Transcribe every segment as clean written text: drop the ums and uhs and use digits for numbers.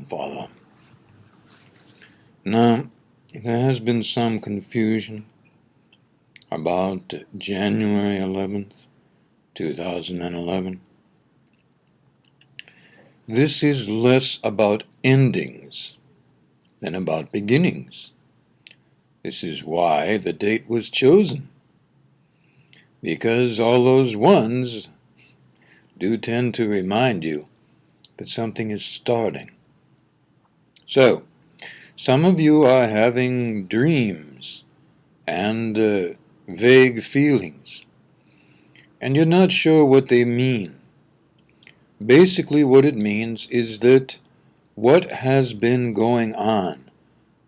Father. Now, there has been some confusion about January 11th, 2011. This is less about endings than about beginnings. This is why the date was chosen, because all those ones do tend to remind you that something is starting. So, some of you are having dreams and vague feelings, and you're not sure what they mean. Basically, what it means is that what has been going on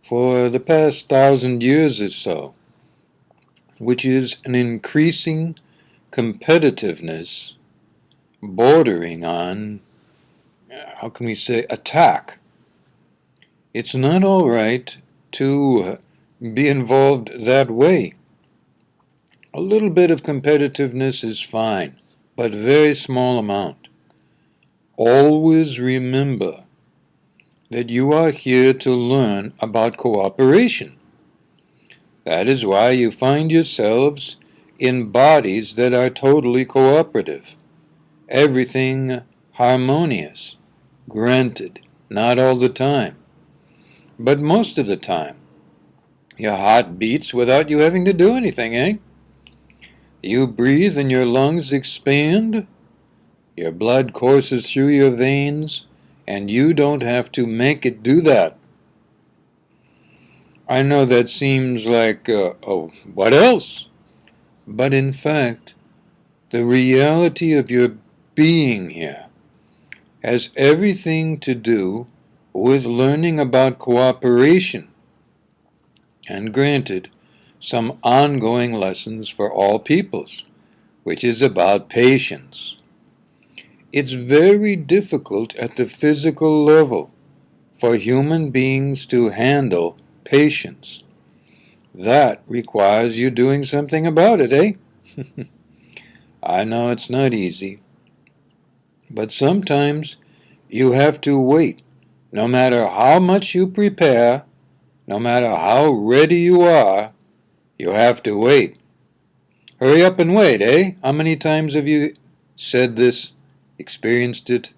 for the past 1,000 years or so, which is an increasing competitiveness bordering on, how can we say, attack. It's not all right to be involved that way. A little bit of competitiveness is fine, but very small amount. Always remember that you are here to learn about cooperation. That is why you find yourselves in bodies that are totally cooperative. Everything harmonious. Granted, not all the time, but most of the time. Your heart beats without you having to do anything, eh? You breathe and your lungs expand. Your blood courses through your veins, and you don't have to make it do that. I know that seems like, what else? But in fact, the reality of your being here has everything to do with learning about cooperation, and granted, some ongoing lessons for all peoples, which is about patience. It's very difficult at the physical level for human beings to handle patience. That requires you doing something about it, eh? I know it's not easy, but sometimes you have to wait. No matter how much you prepare, no matter how ready you are, you have to wait. Hurry up and wait, eh? How many times have you said this, experienced it,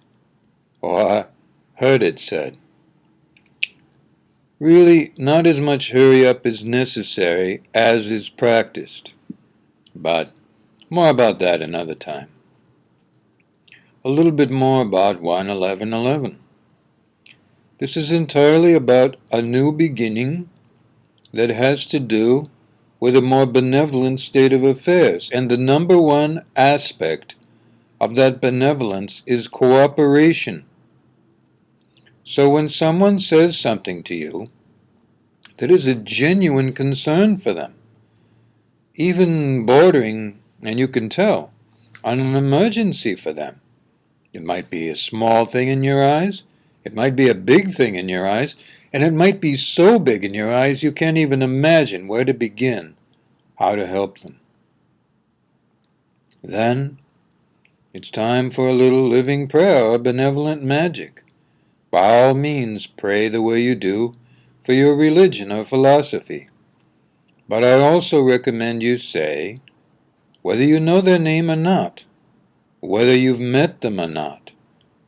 or heard it said? Really, not as much hurry up is necessary as is practiced. But more about that another time. A little bit more about 1-11-11. This is entirely about a new beginning that has to do with a more benevolent state of affairs. And the number one aspect of that benevolence is cooperation. So when someone says something to you that is a genuine concern for them, even bordering, and you can tell, on an emergency for them, it might be a small thing in your eyes, it might be a big thing in your eyes, and it might be so big in your eyes you can't even imagine where to begin, how to help them. Then it's time for a little living prayer or benevolent magic. By all means, pray the way you do for your religion or philosophy. But I also recommend you say, whether you know their name or not, whether you've met them or not,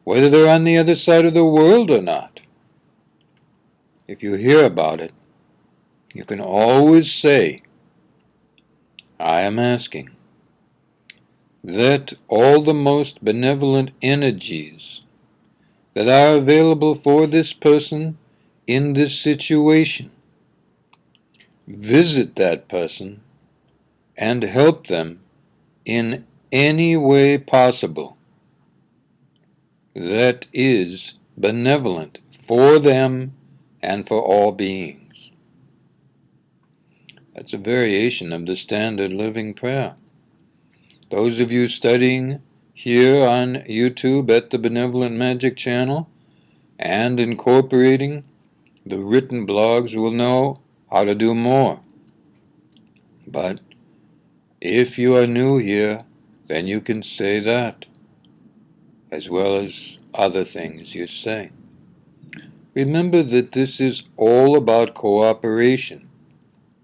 whether they're on the other side of the world or not. If you hear about it, you can always say, I am asking that all the most benevolent energies that are available for this person in this situation visit that person and help them in any way possible that is benevolent for them and for all beings. That's a variation of the standard living prayer. Those of you studying here on YouTube at the Benevolent Magic channel and incorporating the written blogs will know how to do more. But if you are new here, then you can say that, as well as other things you say. remember that this is all about cooperation.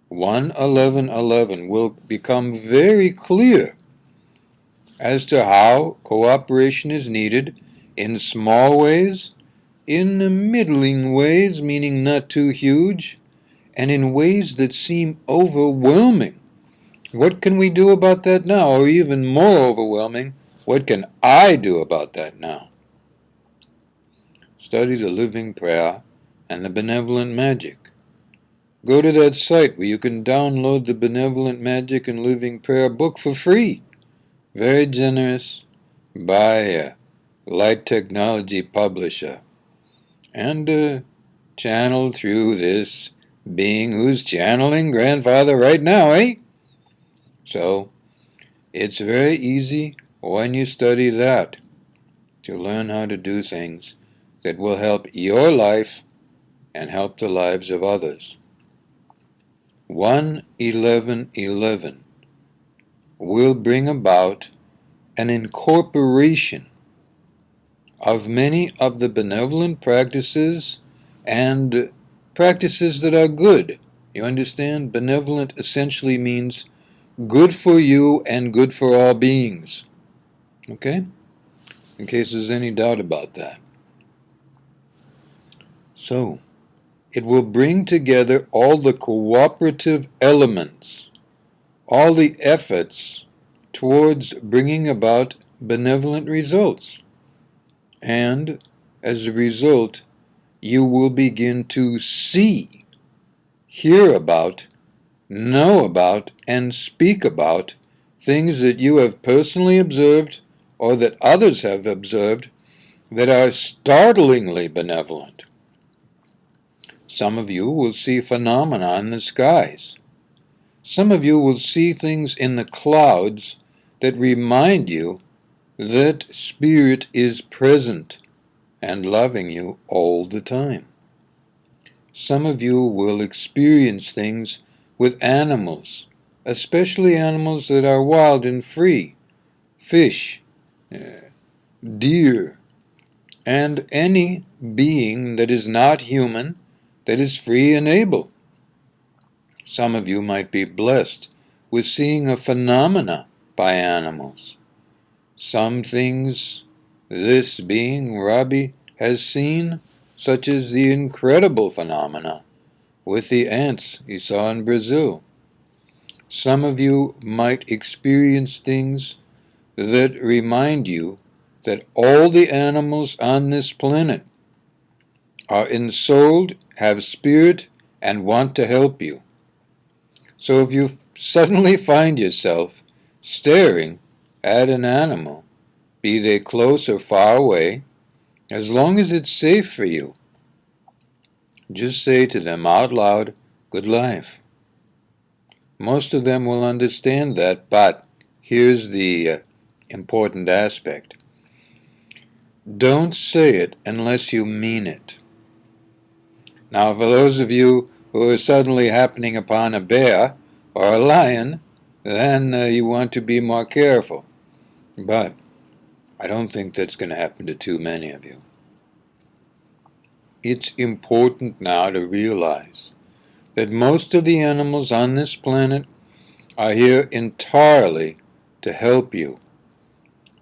1:11:11 will become very clear as to how cooperation is needed in small ways, in middling ways, meaning not too huge, and in ways that seem overwhelming. What can we do about that now? Or even more overwhelming, what can I do about that now? Study the living prayer and the benevolent magic. Go to that site where you can download the benevolent magic and living prayer book for free. Very generous by a light technology publisher. And channeled through this being who's channeling grandfather right now, eh? So, it's very easy when you study that to learn how to do things that will help your life and help the lives of others. 1:11:11 will bring about an incorporation of many of the benevolent practices and practices that are good. You understand? Benevolent essentially means good for you and good for all beings. Okay? In case there's any doubt about that. So, it will bring together all the cooperative elements, all the efforts towards bringing about benevolent results. And as a result, you will begin to see, hear about, know about, and speak about things that you have personally observed or that others have observed that are startlingly benevolent. Some of you will see phenomena in the skies. Some of you will see things in the clouds that remind you that Spirit is present and loving you all the time. Some of you will experience things with animals, especially animals that are wild and free, fish, deer, and any being that is not human, that is free and able. Some of you might be blessed with seeing a phenomena by animals. Some things this being, Rabbi, has seen, such as the incredible phenomena with the ants he saw in Brazil. Some of you might experience things that remind you that all the animals on this planet are ensouled, have spirit, and want to help you. So if you suddenly find yourself staring at an animal, be they close or far away, as long as it's safe for you, just say to them out loud, "Good life." Most of them will understand that, but here's the important aspect. Don't say it unless you mean it. Now, for those of you who are suddenly happening upon a bear or a lion, then you want to be more careful. But I don't think that's going to happen to too many of you. It's important now to realize that most of the animals on this planet are here entirely to help you.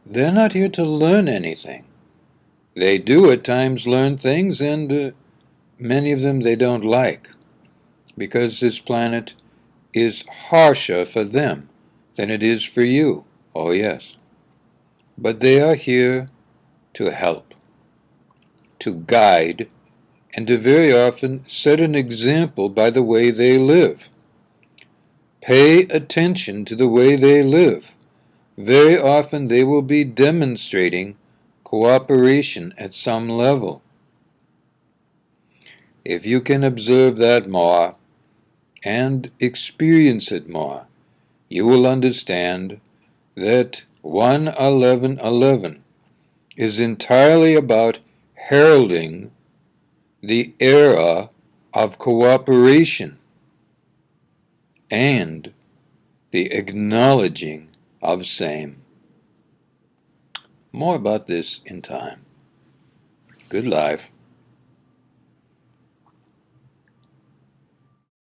They're not here to learn anything. They do at times learn things, and many of them they don't like, because this planet is harsher for them than it is for you. Oh yes. But they are here to help, to guide, and to very often set an example by the way they live. Pay attention to the way they live. Very often they will be demonstrating cooperation at some level. If you can observe that more and experience it more, you will understand that 1:11:11 is entirely about heralding the era of cooperation and the acknowledging of same. More about this in time. Good life.